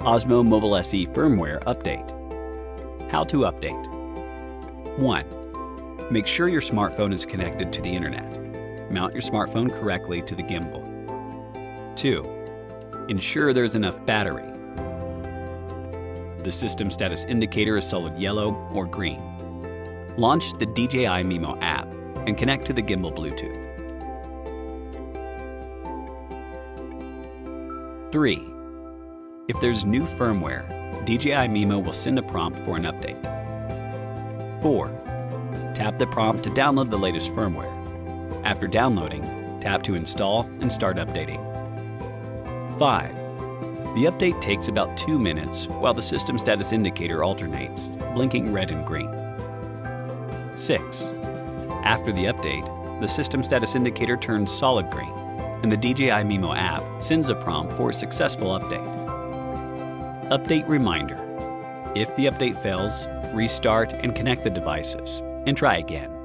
Osmo Mobile SE firmware update. How to update. 1. Make sure your smartphone is connected to the internet. Mount your smartphone correctly to the gimbal. 2. Ensure there's enough battery. The system status indicator is solid yellow or green. Launch the DJI Mimo app and connect to the gimbal Bluetooth. 3. If there's new firmware, DJI Mimo will send a prompt for an update. 4. Tap the prompt to download the latest firmware. After downloading, tap to install and start updating. 5. The update takes about 2 minutes while the system status indicator alternates, blinking red and green. 6. After the update, the system status indicator turns solid green, and the DJI Mimo app sends a prompt for a successful update. Update reminder. If the update fails, restart and connect the devices, and try again.